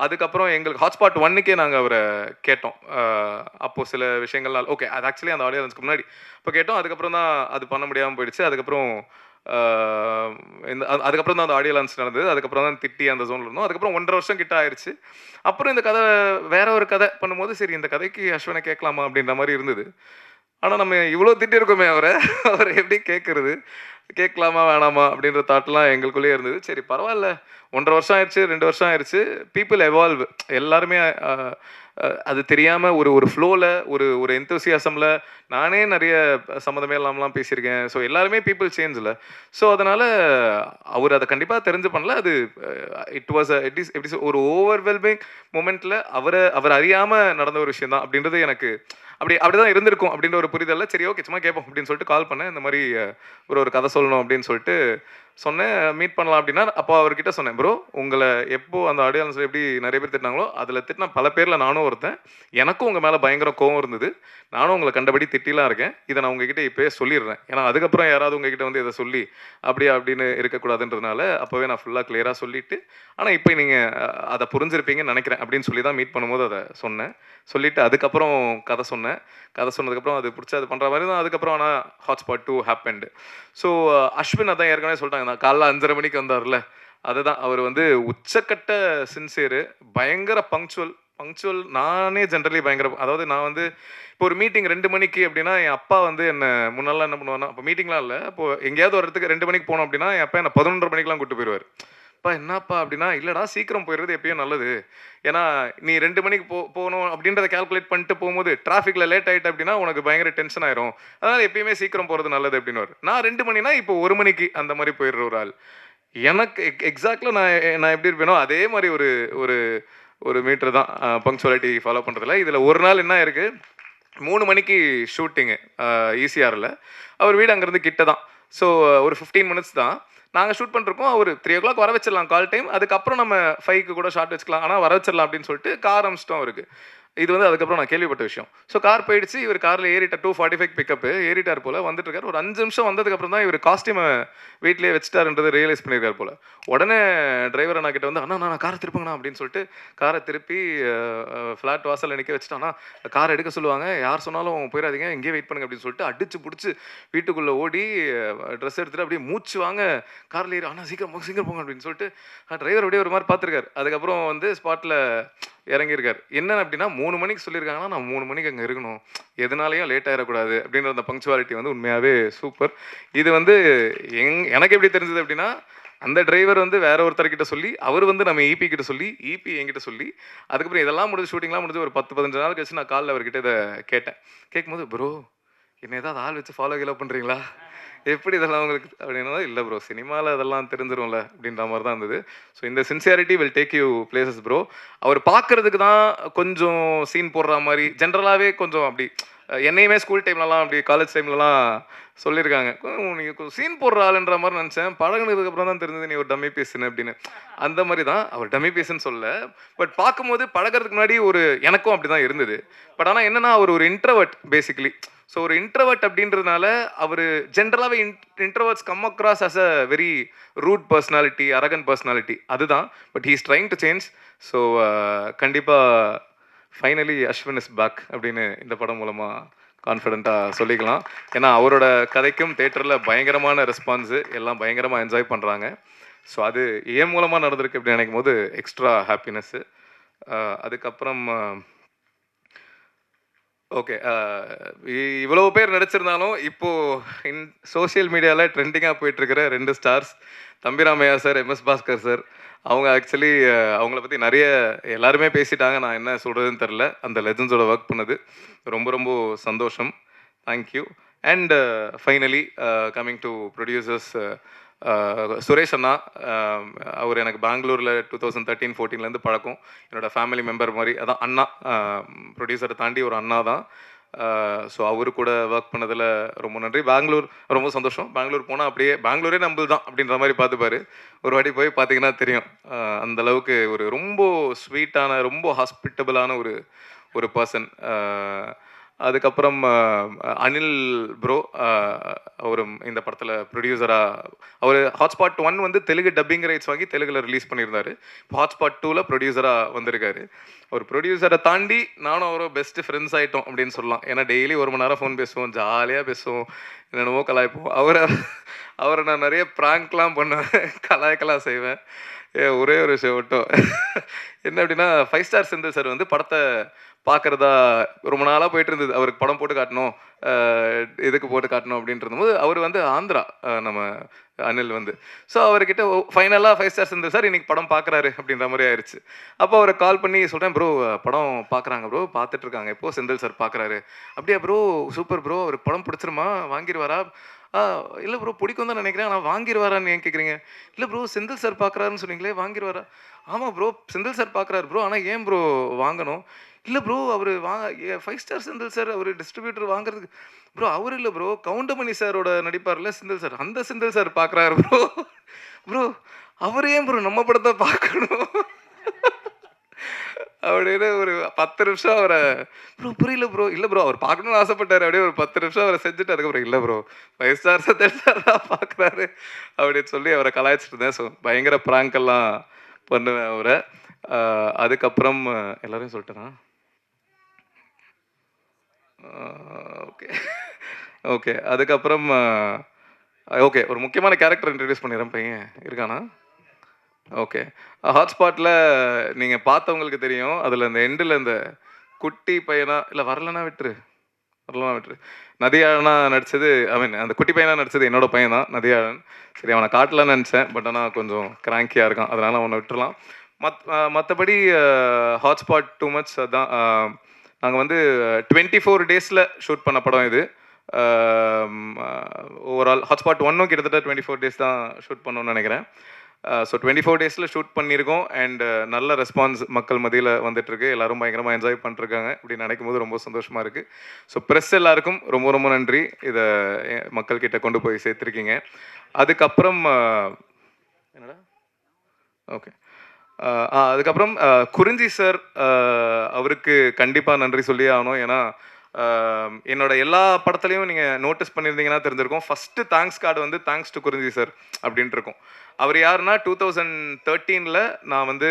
அதுக்கப்புறம் எங்களுக்கு ஹாட்ஸ்பாட் 1க்கே நாங்கள் அவரை கேட்டோம். அப்போது சில விஷயங்கள்லாம் ஓகே, அது ஆக்சுவலி அந்த ஆடியோ லான்ஸ்க்கு முன்னாடி இப்போ கேட்டோம். அதுக்கப்புறம் தான் அது பண்ண முடியாமல் போயிடுச்சு. அதுக்கப்புறம் அதுக்கப்புறம் தான் அந்த ஆடியோ லான்ச் நடந்தது. அதுக்கப்புறம் தான் திட்டி அந்த ஜோனில் இருந்தோம். அதுக்கப்புறம் 1.5 வருஷம் கிட்ட ஆயிடுச்சு. அப்புறம் இந்த கதை வேற ஒரு கதை பண்ணும்போது சரி இந்த கதைக்கு அஸ்வினை கேட்கலாமா அப்படின்ற மாதிரி இருந்தது. ஆனால் நம்ம இவ்வளோ திட்டிருக்கோமே அவரை, அவரை எப்படி கேட்குறது, கேட்கலாமா வேணாமா அப்படின்ற தாட்லாம் எங்களுக்குள்ளேயே இருந்தது. சரி பரவாயில்ல, 1.5 வருஷம் ஆயிடுச்சு, 2 வருஷம் ஆயிடுச்சு, பீப்புள் எவால்வ். எல்லாருமே அது தெரியாமல் ஒரு ஒரு ஃப்ளோவில் ஒரு ஒரு எந்தூசியாசமில் நானே நிறைய சம்மந்தமே இல்லாமலாம் பேசியிருக்கேன். ஸோ எல்லாருமே பீப்புள் சேஞ்சில். ஸோ அதனால் அவர் அதை கண்டிப்பாக தெரிஞ்சு பண்ணல. அது இட் வாஸ் எப்படி ஒரு ஓவர்வெல்மிங் மூமெண்ட்டில் அவர் அறியாமல் நடந்த ஒரு விஷயம் தான் அப்படின்றது எனக்கு அப்படிதான் இருந்திருக்கும் அப்படின்ற ஒரு புரிதல்ல. சரி ஓகே சும்மா கேட்போம் அப்படின்னு சொல்லிட்டு கால் பண்ணேன். இந்த மாதிரி ஒரு கதை சொல்லணும் அப்படின்னு சொல்லிட்டு சொன்னேன், மீட் பண்ணலாம் அப்படின்னா. அப்போ அவர்கிட்ட சொன்னேன், ப்ரோ உங்களை எப்போ அந்த ஆடியோ லான்ஸில் எப்படி நிறைய பேர் திட்டினாங்களோ அதில் திட்டினா பல பேரில் நானும் ஒருத்தன். எனக்கும் உங்கள் மேலே பயங்கர கோவம் இருந்தது. நானும் உங்களை கண்டபடி திட்டிலாம் இருக்கேன். இதை நான் உங்ககிட்ட இப்போயே சொல்லிடுறேன். ஏன்னா அதுக்கப்புறம் யாராவது உங்ககிட்ட வந்து இதை சொல்லி அப்படியா அப்படின்னு இருக்கக்கூடாதுன்றதுனால அப்போவே நான் ஃபுல்லாக கிளியராக சொல்லிவிட்டு, ஆனால் இப்போ நீங்கள் அதை புரிஞ்சிருப்பீங்கன்னு நினைக்கிறேன் அப்படின்னு சொல்லி தான் மீட் பண்ணும்போது அதை சொன்னேன். சொல்லிவிட்டு அதுக்கப்புறம் கதை சொன்னேன். கதை சொன்னதுக்கப்புறம் அது பிடிச்சி அது பண்ணுற மாதிரி தான். அதுக்கப்புறம் ஆனால் ஹாட்ஸ்பாட் 2 ஹேப்பன்டு. ஸோ அஸ்வின் அதான் ஏற்கனவே சொல்லிட்டாங்க, நான் காலைல 5:30 மணிக்கு வந்தார்ல, அதுதான் அவர் வந்து உச்சக்கட்ட சின்சியரு, பயங்கர பங்க்சுவல். நானே ஜென்ரலி பயங்கர, அதாவது நான் வந்து இப்போ ஒரு மீட்டிங் 2 மணிக்கு அப்படின்னா என் அப்பா வந்து என்ன முன்னெல்லாம் என்ன பண்ணுவார்னா, அப்போ மீட்டிங்லாம் இல்லை, அப்போது எங்கேயாவது ஒரு இடத்துக்கு 2 மணிக்கு போனோம் அப்படின்னா என் அப்பா என்ன 11:30 மணிக்கெலாம் கூப்பிட்டு போயிடுவார். அப்பா என்னப்பா அப்படின்னா, இல்லைடா சீக்கிரம் போயிடுறது எப்பயும் நல்லது. ஏன்னா நீ 2 மணிக்கு போகணும் அப்படின்றத கால்குலேட் பண்ணிட்டு போகும்போது டிராஃபிக்கில் லேட் ஆகிட்டு அப்படின்னா உனக்கு பயங்கர டென்ஷன் ஆயிரும். அதனால் எப்பயுமே சீக்கிரம் போகிறது நல்லது அப்படின்னு. நான் 2 மணினா இப்போ 1 மணிக்கு அந்த மாதிரி போயிடுற ஒரு ஆள். எனக்கு எக்ஸாக்டாக நான் எப்படி இருப்பேனோ அதே மாதிரி ஒரு ஒரு ஒரு மீட்டர் தான் பங்க்சுவாலிட்டி ஃபாலோ பண்ணுறதுல. இதில் ஒரு நாள் என்ன இருக்குது, 3 மணிக்கு ஷூட்டிங்கு ஈசிஆரில். அவர் வீடு அங்கேருந்து கிட்ட தான். ஸோ ஒரு 15 மினிட்ஸ் தான். நாங்கள் ஷூட் பண்ணிருக்கோம். அவர் 3 o'clock வர வச்சிடலாம் கால் டைம். அதுக்கப்புறம் நம்ம 5க்கு கூட ஷார்ட் வச்சுக்கலாம், ஆனால் வர வச்சிடலாம் அப்படின்னு சொல்லிட்டு கார் அமிச்சிட்டோம் அவருக்கு. இது வந்து அதுக்கப்புறம் நான் கேள்விப்பட்ட விஷயம். ஸோ கார் போயிடுச்சு. இவர் காரில் ஏறிட்டார். 2:45 பிக்கப்பு ஏறிட்டார் போல். வந்துட்டு இருக்காரு. ஒரு 5 நிமிஷம் வந்ததுக்கப்புறம் தான் இவர் காஸ்டியூமை வீட்டிலேயே வச்சுட்டாருன்றது ரியலைஸ் பண்ணியிருக்காரு போல். உடனே டிரைவர் அண்ணா கிட்ட வந்து, அண்ணா நான் காரை திருப்புங்கண்ணா அப்படின்னு சொல்லிட்டு காரை திருப்பி ஃப்ளாட் வாசலில் நிற்க வச்சுட்டான்னா, காரை எடுக்க சொல்லுவாங்க, யார் சொன்னாலும் போயிடாதீங்க, இங்கேயே வெயிட் பண்ணுங்க அப்படின்னு சொல்லிட்டு அடிச்சு பிடிச்சி வீட்டுக்குள்ளே ஓடி ட்ரெஸ் எடுத்துகிட்டு அப்படியே மூச்சு வாங்க காரில் ஏறி, அண்ணா சீக்கிரம் போங்க அப்படின்னு சொல்லிட்டு டிரைவர் அப்படியே ஒரு மாதிரி பார்த்துருக்காரு. அதுக்கப்புறம் வந்து ஸ்பாட்டில் இறங்கியிருக்காரு. என்ன அப்படின்னா 3 மணிக்கு சொல்லியிருக்காங்கன்னா, நான் 3 மணிக்கு அங்கே இருக்கணும். எதுனாலயும் லேட் ஆயிடக்கூடாது அப்படின்ற அந்த பங்க்சுவாலிட்டி வந்து உண்மையாகவே சூப்பர். இது வந்து எனக்கு எப்படி தெரிஞ்சது அப்படின்னா, அந்த டிரைவர் வந்து வேற ஒருத்தர்கிட்ட சொல்லி, அவர் வந்து நம்ம ஈபி கிட்ட சொல்லி, ஈபி என்கிட்ட சொல்லி, அதுக்கப்புறம் இதெல்லாம் முடிஞ்சு ஷூட்டிங்லாம் முடிஞ்சு ஒரு 10, 15 நாள் கழிச்சு நான் காலைல அவர்கிட்ட இதை கேட்டேன். கேட்கும்போது, ப்ரோ என்ன ஏதாவது ஆள் வச்சு ஃபாலோ பண்ணுறீங்களா? எப்படி இதெல்லாம் உங்களுக்கு அப்படின்னா, இல்லை ப்ரோ சினிமாவில் அதெல்லாம் தெரிஞ்சிரும்ல அப்படின்ற மாதிரி தான் இருந்தது. ஸோ இந்த sincerity will take you places bro. அவர் பார்க்கறதுக்கு தான் கொஞ்சம் சீன் போடுற மாதிரி, ஜென்ரலாகவே கொஞ்சம் அப்படி என்னையுமே ஸ்கூல் டைம்லலாம் அப்படி காலேஜ் டைம்லலாம் சொல்லியிருக்காங்க, நீங்கள் கொஞ்சம் சீன் போடுற ஆளுன்ற மாதிரி நினச்சேன். பழகினதுக்கப்புறம் தான் தெரிஞ்சது நீ ஒரு டம்மி பீஸ்ன்னு அப்படின்னு. அந்த மாதிரி தான் அவர் டம்மி பீஸ்ன்னு சொல்ல. பட் பார்க்கும்போது பழகிறதுக்கு முன்னாடி ஒரு எனக்கும் அப்படி தான் இருந்தது. பட் ஆனால் என்னென்னா அவர் ஒரு இன்ட்ரவர்ட் பேசிக்கலி. ஸோ ஒரு இன்ட்ரவர்ட் அப்படின்றதுனால அவர் ஜென்ரலாகவே introverts come across as a very rude personality, arrogant personality அதுதான். But he is trying to change. So கண்டிப்பாக ஃபைனலி அஸ்வின் இஸ் பேக் அப்படின்னு இந்த படம் மூலமாக கான்ஃபிடென்ட்டாக சொல்லிக்கலாம். ஏன்னா அவரோட கதைக்கும் தேட்டரில் பயங்கரமான ரெஸ்பான்ஸு, எல்லாம் பயங்கரமாக என்ஜாய் பண்ணுறாங்க. ஸோ அது ஏன் மூலமாக நடந்திருக்கு அப்படின்னு நினைக்கும் போது எக்ஸ்ட்ரா ஹாப்பினஸ்ஸு. அதுக்கப்புறம் ஓகே, இவ்வளோ பேர் நடிச்சிருந்தாலும் இப்போது சோஷியல் மீடியாவில் ட்ரெண்டிங்காக போயிட்டுருக்கிற 2 stars, Thambi Ramaiah sir, MS Bhaskar sir. அவங்க ஆக்சுவலி அவங்கள பற்றி நிறைய எல்லாருமே பேசிட்டாங்க. நான் என்ன சொல்கிறதுன்னு தெரில. அந்த லெஜண்ட்ஸோட ஒர்க் பண்ணது ரொம்ப ரொம்ப சந்தோஷம். Thank you. And finally coming to producers, Suresh அண்ணா. அவர் எனக்கு பெங்களூரில் 2013-14 பழக்கம். என்னோடய ஃபேமிலி மெம்பர் மாதிரி. அதான் அண்ணா, ப்ரொடியூசரை தாண்டி ஒரு அண்ணா தான். ஸோ அவரு கூட ஒர்க் பண்ணதில் ரொம்ப நன்றி. பெங்களூர் ரொம்ப சந்தோஷம். பெங்களூர் போனால் அப்படியே பெங்களூரே நம்மள் தான் அப்படின்ற மாதிரி பார்த்துப்பாரு. ஒரு வாட்டி போய் பார்த்தீங்கன்னா தெரியும். அந்தளவுக்கு ஒரு ரொம்ப ஸ்வீட்டான, ரொம்ப ஹாஸ்பிட்டபிளான ஒரு பர்சன். அதுக்கப்புறம் அனில் ப்ரோ, அவரும் இந்த படத்தில் ப்ரொடியூசராக. அவர் ஹாட்ஸ்பாட் 1 வந்து தெலுங்கு டப்பிங் ரைட்ஸ் வாங்கி தெலுங்கில் ரிலீஸ் பண்ணியிருந்தார். இப்போ ஹாட்ஸ்பாட் 2ல் ப்ரொடியூசராக வந்திருக்காரு. ஒரு ப்ரொடியூசரை தாண்டி நானும் அவரும் பெஸ்ட்டு ஃப்ரெண்ட்ஸ் ஆகிட்டோம் அப்படின்னு சொல்லலாம். ஏன்னா டெய்லி 1 மணி நேரம் ஃபோன் பேசுவோம், ஜாலியாக பேசுவோம், என்னென்னமோ கலாய்ப்போம். அவரை நான் நிறைய ப்ராங்க்லாம் பண்ணுவேன், கலாய்க்கலாம் செய்வேன். ஒரே ஒரு விஷயம் மட்டும் என்ன அப்படின்னா, 5 ஸ்டார் செந்தில் சார் வந்து படத்தை பார்க்குறதா ரொம்ப நாளாக போயிட்டு இருந்தது. அவருக்கு படம் போட்டு காட்டணும், இதுக்கு போட்டு காட்டணும் அப்படின்ட்டு போது அவர் வந்து ஆந்திரா, நம்ம அனில் வந்து. ஸோ அவர்கிட்ட ஃபைனலாக 5 ஸ்டார் செந்தில் சார் இன்னைக்கு படம் பார்க்குறாரு அப்படின்ற மாதிரி ஆயிடுச்சு. அப்போ அவரை கால் பண்ணி சொல்கிறேன், ப்ரோ படம் பார்க்குறாங்க ப்ரோ, பார்த்துட்ருக்காங்க, எப்போ செந்தில் சார் பார்க்குறாரு. அப்படியா ப்ரோ, சூப்பர் ப்ரோ, அவருக்கு படம் பிடிச்சிருமா, வாங்கிடுவாரா? இல்லை ப்ரோ பிடிக்கும் தான் நினைக்கிறேன், ஆனால் வாங்கிடுவாரான்னு ஏன் கேட்குறீங்க? இல்லை ப்ரோ செந்தில் சார் பார்க்குறாருன்னு சொன்னீங்களே, வாங்கிடுவாரா? ஆமாம் ப்ரோ செந்தில் சார் பார்க்குறாரு ப்ரோ, ஆனால் ஏன் ப்ரோ வாங்கணும்? இல்லை ப்ரோ அவர் 5 ஸ்டார் செந்தில் சார் அவர் டிஸ்ட்ரிபியூட்டர் வாங்குறதுக்கு. ப்ரோ அவர் இல்லை ப்ரோ, கவுண்டமணி சாரோட நடிப்பார்ல செந்தில் சார், அந்த செந்தில் சார் பார்க்குறாரு ப்ரோ. ப்ரோ அவர் ஏன் ப்ரோ நம்ம படத்தை பார்க்கணும் அப்படின்னு ஒரு 10 நிமிஷம் அவரை, ப்ரோ புரியல ப்ரோ, இல்லை ப்ரோ அவர் பார்க்கணும்னு ஆசைப்பட்டார். அப்படியே ஒரு 10 நிமிஷம் அவரை செஞ்சுட்டு அதுக்கப்புறம் இல்லை ப்ரோ 5 ஸ்டார் செந்தில் சார் தான் பார்க்குறாரு அப்படின்னு சொல்லி அவரை கலாய்ச்சிட்டு இருந்தேன். ஸோ பயங்கர ப்ராங்கெல்லாம் பண்ணுவேன் அவரை. அதுக்கப்புறம் எல்லாரையும் சொல்லிட்டேனா? Okay okay. அதுக்கப்புறம் ஓகே, ஒரு முக்கியமான கேரக்டர் இன்ட்ரடியூஸ் பண்ணிடுறேன். பையன் இருக்கானா? ஓகே. ஹாட்ஸ்பாட்டில் நீங்கள் பார்த்தவங்களுக்கு தெரியும். அதில் இந்த எண்டில் இந்த குட்டி பையனா, இல்லை வரலன்னா விட்டுரு, நதியாழனா நடித்தது, ஐ மீன் அந்த குட்டி பையனாக நடித்தது என்னோட பையன் தான், நதியாழன். சரி அவனை காட்டலான்னு நினச்சேன், பட் ஆனால் கொஞ்சம் கிராங்கியாக இருக்கான், அதனால் அவனை விட்டுறலாம். மற்றபடி ஹாட்ஸ்பாட் டூ மச். அதுதான் நாங்கள் வந்து 24 டேஸில் ஷூட் பண்ண படம் இது. ஓவரால் ஹாட்ஸ்பாட் 1 கிட்டத்தட்ட 24 டேஸ் தான் ஷூட் பண்ணோன்னு நினைக்கிறேன். ஸோ 24 டேஸில் ஷூட் பண்ணியிருக்கோம். அண்ட் நல்ல ரெஸ்பான்ஸ் மக்கள் மத்தியில் வந்துட்டுருக்கு. எல்லோரும் பயங்கரமாக என்ஜாய் பண்ணிருக்காங்க. இப்படி நினைக்கும் போது ரொம்ப சந்தோஷமாக இருக்குது. ஸோ ப்ரெஸ் எல்லாருக்கும் ரொம்ப ரொம்ப நன்றி, இதை மக்கள்கிட்ட கொண்டு போய் சேர்த்துருக்கீங்க. அதுக்கப்புறம் என்னடா ஓகே, அதுக்கப்புறம் குறிஞ்சி சார், அவருக்கு கண்டிப்பாக நன்றி சொல்லியே ஆகணும். ஏன்னா என்னோட எல்லா படத்துலையும் நீங்கள் நோட்டீஸ் பண்ணியிருந்தீங்கன்னா தெரிஞ்சிருக்கும், ஃபஸ்ட்டு தேங்க்ஸ் கார்டு வந்து தேங்க்ஸ் டு குறிஞ்சி சார் அப்படின்ட்டு இருக்கும். அவர் யாருன்னா 2013 நான் வந்து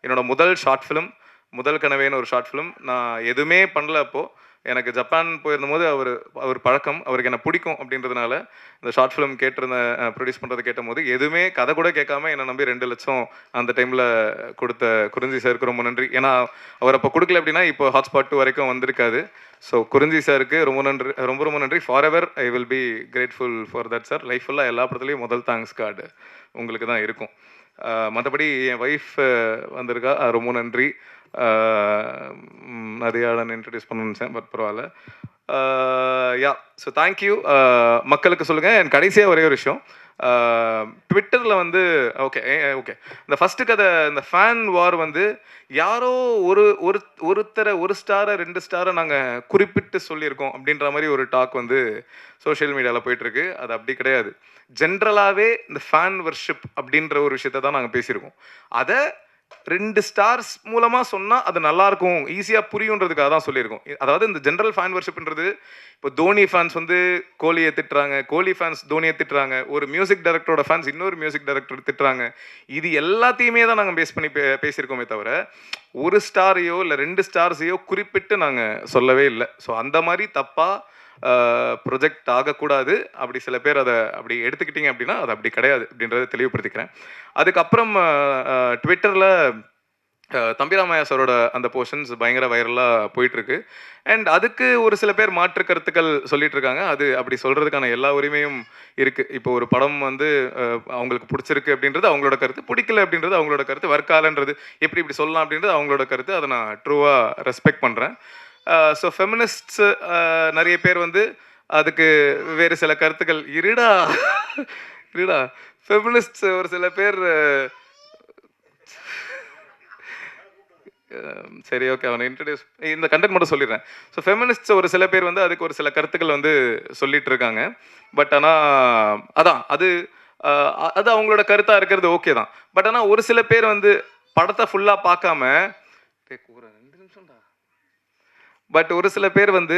என்னோட முதல் ஷார்ட் ஃபிலிம், முதல் கனவேன்னு ஒரு ஷார்ட் ஃபிலிம், நான் எதுவுமே பண்ணல அப்போது. எனக்கு ஜப்பான் போயிருந்தபோது அவர் பழக்கம், அவருக்கு என்ன பிடிக்கும் அப்படின்றதுனால இந்த ஷார்ட் ஃபிலிம் கேட்டிருந்த ப்ரொடியூஸ் பண்ணுறது கேட்டபோது எதுவுமே கதை கூட கேட்காம என்னை நம்பி 2 லட்சம் அந்த டைமில் கொடுத்த குறிஞ்சி சாருக்கு ரொம்ப நன்றி. ஏன்னா அவர் அப்போ கொடுக்கல அப்படின்னா இப்போ ஹாட்ஸ்பாட் 2 வரைக்கும் வந்திருக்காது. ஸோ குறிஞ்சி சாருக்கு ரொம்ப நன்றி, ரொம்ப ரொம்ப நன்றி. For ever I will be grateful for that sir. Life ஃபுல்லாக எல்லா படத்துலையும் முதல் தேங்க்ஸ் கார்டு உங்களுக்கு தான் இருக்கும். மற்றபடி என் ஒய்ஃப் வந்திருக்கா, ரொம்ப நன்றி. நிறைய இன்ட்ரடியூஸ் பண்ண நினச்சேன், பட் பரவாயில்ல. யா, ஸோ தேங்க்யூ. மக்களுக்கு சொல்லுங்கள். என் கடைசியாக ஒரே ஒரு விஷயம், ட்விட்டரில் வந்து ஓகே இந்த ஃபஸ்ட்டு கதை, இந்த ஃபேன் வார் வந்து யாரோ ஒருத்தரை 1 ஸ்டாரை 2 ஸ்டாரை நாங்கள் குறிப்பிட்டு சொல்லியிருக்கோம் அப்படின்ற மாதிரி ஒரு டாக் வந்து சோஷியல் மீடியாவில் போயிட்டுருக்கு. அது அப்படி கிடையாது. ஜென்ரலாகவே இந்த ஃபேன் வர்ஷிப் அப்படின்ற ஒரு விஷயத்தை தான் நாங்கள் பேசியிருக்கோம். அதை 2 ஸ்டார்ஸ் மூலமாக சொன்னால் அது நல்லாயிருக்கும், ஈஸியாக புரியுன்றதுக்காக தான் சொல்லியிருக்கோம். அதாவது இந்த ஜென்ரல் ஃபேன் வர்ஷிப்ன்றது, இப்போ தோனி ஃபேன்ஸ் வந்து கோலியை திட்டுறாங்க, கோலி ஃபேன்ஸ் தோனியை திட்டுறாங்க, ஒரு மியூசிக் டைரக்டரோட ஃபேன்ஸ் இன்னொரு மியூசிக் டைரக்டர் திட்டுறாங்க. இது எல்லாத்தையுமே தான் நாங்கள் பேஸ் பண்ணி பேசியிருக்கோமே தவிர 1 ஸ்டாரையோ இல்லை 2 ஸ்டார்ஸையோ குறிப்பிட்டு நாங்கள் சொல்லவே இல்லை. ஸோ அந்த மாதிரி தப்பாக ப்ரொஜெக்ட் ஆகக்கூடாது. அப்படி சில பேர் அதை அப்படி எடுத்துக்கிட்டீங்க அப்படின்னா அது அப்படி கிடையாது அப்படின்றத தெளிவுபடுத்திக்கிறேன். அதுக்கப்புறம் ட்விட்டரில் தம்பிராமையா சாரோட அந்த போர்ஷன்ஸ் பயங்கர வைரலாக போயிட்டுருக்கு. அண்ட் அதுக்கு ஒரு சில பேர் மாற்று கருத்துக்கள் சொல்லிட்டு இருக்காங்க. அது அப்படி சொல்கிறதுக்கான எல்லா உரிமையும் இருக்குது. இப்போ ஒரு படம் வந்து அவங்களுக்கு பிடிச்சிருக்கு அப்படின்றது அவங்களோட கருத்து, பிடிக்கல அப்படின்றது அவங்களோட கருத்து, வர்க்காலன்றது இப்படி சொல்லலாம் அப்படின்றது அவங்களோட கருத்து. அதை நான் ட்ரூவாக ரெஸ்பெக்ட் பண்ணுறேன். ஸோ ஃபெமினிஸ்ட்ஸ் நிறைய பேர் வந்து அதுக்கு வேறு சில கருத்துக்கள் இருடா ஃபெமினிஸ்ட்ஸ் ஒரு சில பேர் சரி ஓகே, அவனை இன்ட்ரடியூஸ் இந்த கண்டென்ட் மட்டும் சொல்லிடுறேன். ஸோ ஃபெமினிஸ்ட்ஸ் ஒரு சில பேர் வந்து அதுக்கு ஒரு சில கருத்துக்கள் வந்து சொல்லிட்டு இருக்காங்க. பட் ஆனால் அதான் அது அவங்களோட கருத்தாக இருக்கிறது ஓகே தான். பட் ஆனால் ஒரு சில பேர் வந்து படத்தை ஃபுல்லாக பார்க்காம, பட் ஒரு சில பேர் வந்து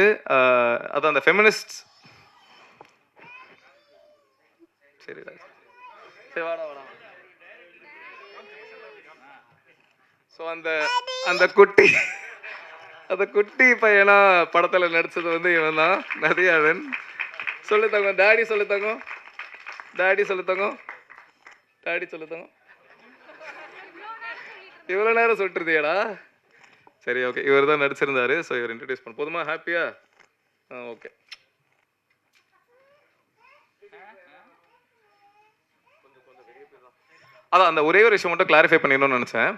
அதான் அந்த ஃபெமினிஸ்ட் சரி வாடா ஸோ அந்த குட்டி பையனா படத்தில் நடிச்சது வந்து இவன் தான், நதியாளன். சொல்லுத்தாங்க டாடி, சொல்லுத்தாங்க டாடி, சொல்லுத்தாங்க டாடி, சொல்லுத்தாங்க. இவ்வளோ நேரம் சொல்லிட்டுருந்தியாடா? சரி ஓகே, இவர் தான் நடிச்சிருந்தாரு. ஸோ இவர் இன்ட்ரடியூஸ் பண்ண போதுமா? ஹாப்பியா? ஓகே. அதான் அந்த ஒரே ஒரு விஷயம் மட்டும் கிளாரிஃபை பண்ணிடணும்னு நினச்சேன்.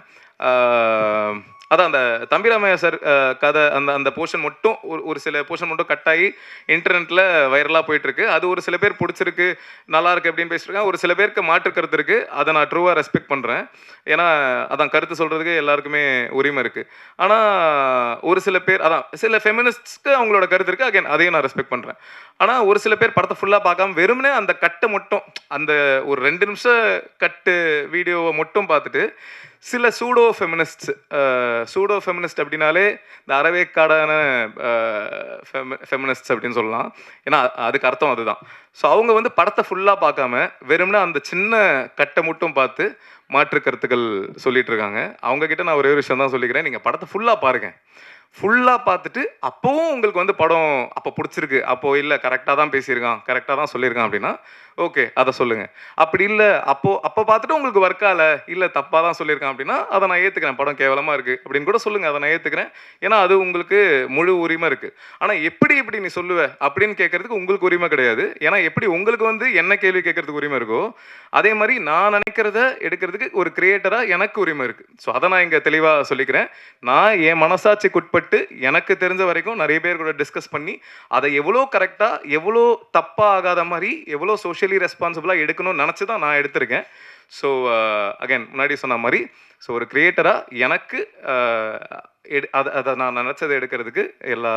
அதான் அந்த தம்பிராமையா சார் கதை அந்த போர்ஷன் மட்டும் ஒரு சில போர்ஷன் மட்டும் கட் ஆகி இன்டர்நெட்டில் வைரலாக போயிட்டுருக்கு. அது ஒரு சில பேர் பிடிச்சிருக்கு, நல்லா இருக்குது அப்படின்னு பேசிட்டுருக்காங்க. ஒரு சில பேருக்கு மாற்று கருத்து இருக்குது. அதை நான் ட்ரூவாக ரெஸ்பெக்ட் பண்ணுறேன். ஏன்னா அதான் கருத்து சொல்கிறதுக்கு எல்லாருக்குமே உரிமை இருக்குது. ஆனால் ஒரு சில பேர் அதான் சில ஃபெமினிஸ்ட்ஸ்க்கு அவங்களோட கருத்து இருக்குது. அகைன் அதையும் நான் ரெஸ்பெக்ட் பண்ணுறேன். ஆனால் ஒரு சில பேர் படத்தை ஃபுல்லாக பார்க்காம வெறுமனே அந்த கட்டை மட்டும், அந்த ஒரு 2 நிமிஷம் கட்டு வீடியோவை மட்டும் பார்த்துட்டு சில சூடோ ஃபெமினிஸ்ட் அப்படின்னாலே இந்த அறவேக்காடான ஃபெமினிஸ்ட்ஸ் அப்படின்னு சொல்லலாம். ஏன்னா அதுக்கு அர்த்தம் அதுதான். ஸோ அவங்க வந்து படத்தை ஃபுல்லாக பார்க்காம வெறும்னா அந்த சின்ன கட்டை மட்டும் பார்த்து மாற்று கருத்துக்கள் சொல்லிட்டு இருக்காங்க. அவங்கக்கிட்ட நான் ஒரே ஒரு விஷயம் தான் சொல்லிக்கிறேன். நீங்கள் படத்தை ஃபுல்லாக பாருங்கள். ஃபுல்லாக பார்த்துட்டு அப்போவும் உங்களுக்கு வந்து படம் அப்போ பிடிச்சிருக்கு, அப்போது இல்லை கரெக்டாக தான் பேசியிருக்கான், கரெக்டாக தான் சொல்லியிருக்கான் அப்படின்னா ஓகே அதை சொல்லுங்கள். அப்படி இல்லை அப்போ பார்த்துட்டு உங்களுக்கு ஒர்க்கால இல்லை தப்பாக தான் சொல்லியிருக்கான் அப்படின்னா அதை நான் ஏற்றுக்கிறேன், படம் கேவலமாக இருக்குது அப்படின்னு கூட சொல்லுங்கள், அதை நான் ஏற்றுக்கிறேன். ஏன்னா அது உங்களுக்கு முழு உரிமை இருக்குது. ஆனால் எப்படி நீ சொல்லுவ அப்படின்னு கேட்குறதுக்கு உங்களுக்கு உரிமை கிடையாது. ஏன்னா எப்படி உங்களுக்கு வந்து என்ன கேள்வி கேட்குறதுக்கு உரிமை இருக்கோ அதே மாதிரி நான் நினைக்கிறத எடுக்கிறதுக்கு ஒரு கிரியேட்டராக எனக்கு உரிமை இருக்குது. ஸோ அதை நான் இங்கே தெளிவாக சொல்லிக்கிறேன். நான் என் மனசாட்சிக்குட்பட்டு எனக்கு தெரிஞ்ச வரைக்கும் நிறைய பேர் கூட டிஸ்கஸ் பண்ணி அதை எவ்வளோ கரெக்டாக எவ்வளோ தப்பாக ஆகாத மாதிரி எவ்வளோ சோஷியலி ரெஸ்பான்சிபிளாக எடுக்கணும்னு நினச்சி தான் நான் எடுத்திருக்கேன். ஸோ அகைன் முன்னாடி சொன்ன மாதிரி ஸோ ஒரு கிரியேட்டராக எனக்கு அதை நான் நினச்சதை எடுக்கிறதுக்கு எல்லா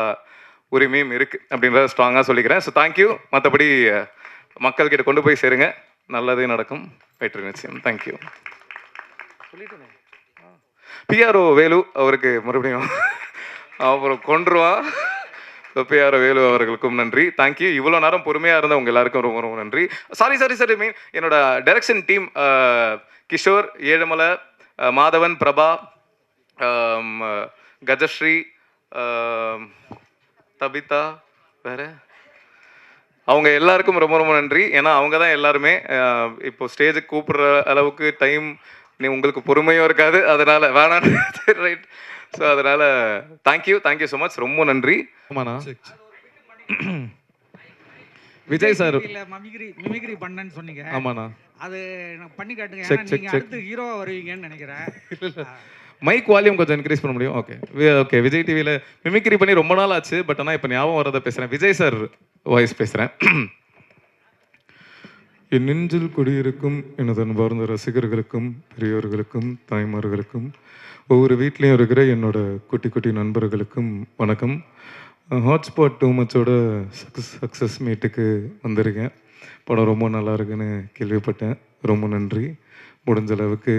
உரிமையும் இருக்குது அப்படின்றத ஸ்ட்ராங்காக சொல்லிக்கிறேன். So thank you. மற்றபடி மக்கள்கிட்ட கொண்டு போய் சேருங்க, நல்லதே நடக்கும், வெற்றி நிச்சயம். தேங்க்யூ. சொல்லிட்டேன். பிஆர்ஓ வேலு அவருக்கு மறுபடியும் அப்புறம் கொண்டுருவான். பிஆர்ஓ வேலு அவர்களுக்கும் நன்றி, தேங்க்யூ. இவ்வளோ நேரம் பொறுமையாக இருந்த உங்கள் எல்லாருக்கும் ரொம்ப ரொம்ப நன்றி. சாரி மீன் என்னோட டைரக்ஷன் டீம் கிஷோர், ஏழுமலை, மாதவன், பிரபா, கஜஸ்ரீ, தபிதா, வேற அவங்க எல்லாருக்கும் ரொம்ப ரொம்ப நன்றி. ஏன்னா அவங்க தான் எல்லாருமே இப்போ ஸ்டேஜுக்கு கூப்பிடுற அளவுக்கு டைம் உங்களுக்கு பொறுமையும் இருக்காது. அதனால வேணாம் ரைட். ஸோ அதனால தேங்க்யூ ஸோ மச். ரொம்ப நன்றி. ஆமாண்ணா. விஜய் சார் மிமிக்ரி பண்ணேன்னு சொன்னீங்க. ஆமாண்ணா. அது எனக்கு பண்ணி காட்டுங்க. செக், ஏன்னா செக், நீங்க செக். அடுத்து ஹீரோவா வருவீங்கன்னு நினைக்கிறேன். மைக் வால்யூம் கொஞ்சம் இன்க்ரீஸ் பண்ண முடியும்? Okay okay. விஜய் டிவியில் மிமிக்ரி பண்ணி ரொம்ப நாள் ஆச்சு. பட் ஆனால் இப்போ ஞாபகம் வரதை பேசுகிறேன். விஜய் சார் வாய்ஸ் பேசுகிறேன். என் நெஞ்சில் குடியிருக்கும் எனது அன்பார்ந்த ரசிகர்களுக்கும் பெரியோர்களுக்கும் தாய்மார்களுக்கும் ஒவ்வொரு வீட்லேயும் இருக்கிற என்னோட குட்டி குட்டி நண்பர்களுக்கும் வணக்கம். ஹாட்ஸ்பாட் டூ மச்சோட சக்ஸஸ் மீட்டுக்கு வந்திருக்கேன். படம் ரொம்ப நல்லா இருக்குன்னு கேள்விப்பட்டேன். ரொம்ப நன்றி. முடிஞ்ச அளவுக்கு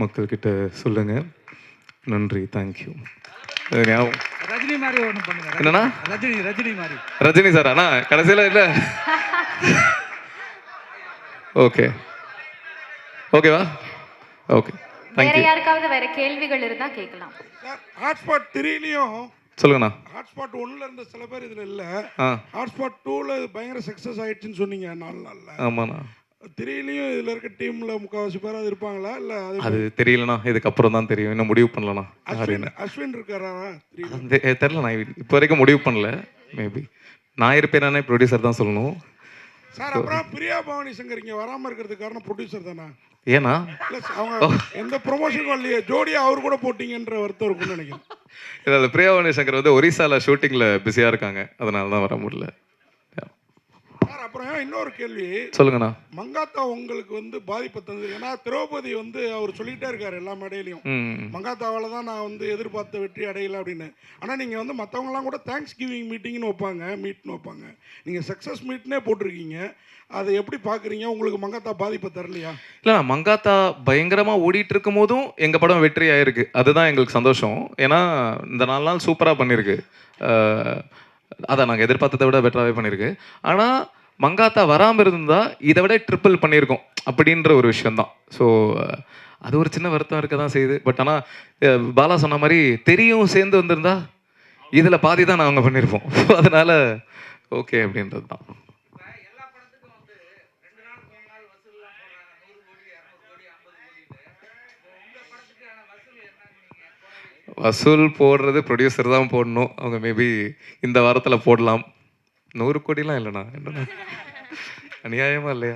மக்கள்கிட்ட சொல்லுங்கள். நன்றி. தேங்க்யூ. ரஜினி மாதிரி ஒன்று பண்ணுங்க. என்னன்னா ரஜினி மாதிரி. ரஜினி சார் அண்ணா கடைசியில் இல்லை. ஓகே ஓகேவா? ஓகே வேற யாருக்காவது வேற கேள்விகள் இருந்தா கேட்கலாம். ஹாட்ஸ்பாட் 3லயும் சொல்லுங்கண்ணா. ஹாட்ஸ்பாட் 1ல இருந்த சில பேர் இதுல இல்ல. ஹாட்ஸ்பாட் 2ல பயங்கர சக்சஸ் ஆயிடுச்சுன்னு சொன்னீங்க 4 நாள்ல. ஆமாண்ணா. 3லயும் இதுல இருக்க டீம்ல முக்காவாசி பேர் அது இருப்பாங்களா இல்ல? அது தெரியலண்ணா. இதுக்கப்புறம் தான் தெரியும். இன்னும் முடிவு பண்ணலண்ணா. அஸ்வின் இருக்காரா? தெரில. நான் இப்போ வரைக்கும் முடிவு பண்ணல. மேபி நான் இருப்பேன். ப்ரொடியூசர் தான் சொல்லணும் சார். அப்புறம் பிரியா பவானி சங்கர் இங்க வராம இருக்கிறதுக்கு காரணம் ப்ரொடியூசர் தானா? ஏன்னா அவங்க எந்த ப்ரொமோஷனும் இல்லையே. ஜோடியா அவர் கூட போட்டீங்கன்ற வருத்தம் இருக்கும்னு நினைக்கிறேன். இல்லை பிரியாவாணி சங்கர் வந்து ஒரிசால ஷூட்டிங்ல பிஸியா இருக்காங்க. அதனால தான் வர முடியல. சார் அப்புறம் இன்னொரு கேள்வி சொல்லுங்கண்ணா. மங்காத்தா உங்களுக்கு வந்து பாதிப்பு தந்தது. ஏன்னா திரௌபதி வந்து அவர் சொல்லிட்டே இருக்காரு எல்லா மேடையிலையும், மங்காத்தாவால தான் நான் வந்து எதிர்பார்த்த வெற்றி அடையலை அப்படின்னு. ஆனால் நீங்கள் வந்து மற்றவங்கலாம் கூட தேங்க்ஸ் கிவிங் மீட்டிங்னு மீட்னு வைப்பாங்க. நீங்கள் சக்ஸஸ் மீட்னே போட்டிருக்கீங்க. அதை எப்படி பார்க்குறீங்க? உங்களுக்கு மங்காத்தா பாதிப்பை தரலையா? இல்லை, மங்காத்தா பயங்கரமாக ஓடிட்டு இருக்கும் போதும் எங்கள் படம் வெற்றி ஆயிருக்கு. அதுதான் எங்களுக்கு சந்தோஷம். ஏன்னா இந்த 4 நாள் சூப்பராக பண்ணியிருக்கு. அதான் நாங்கள் எதிர்பார்த்ததை விட பெட்டராகவே பண்ணியிருக்கு. ஆனால் மங்காத்தா வராமல் இருந்தால் இதை விட ட்ரிப்பிள் பண்ணியிருக்கோம் அப்படின்ற ஒரு விஷயந்தான். ஸோ அது ஒரு சின்ன வருத்தம் இருக்க தான் செய்யுது. பட் ஆனால் பாலா சொன்ன மாதிரி தெரியும் சேர்ந்து வந்திருந்தா இதில் பாதி தான் நாங்கள் பண்ணியிருப்போம். அதனால் ஓகே அப்படின்றது தான். வசூல் போடுறது ப்ரொடியூசர் தான் போடணும். அவங்க மேபி இந்த வாரத்தில் போடலாம். 100 கோடிலாம் இல்லைண்ணா. என்னண்ணா அநியாயமா இல்லையா?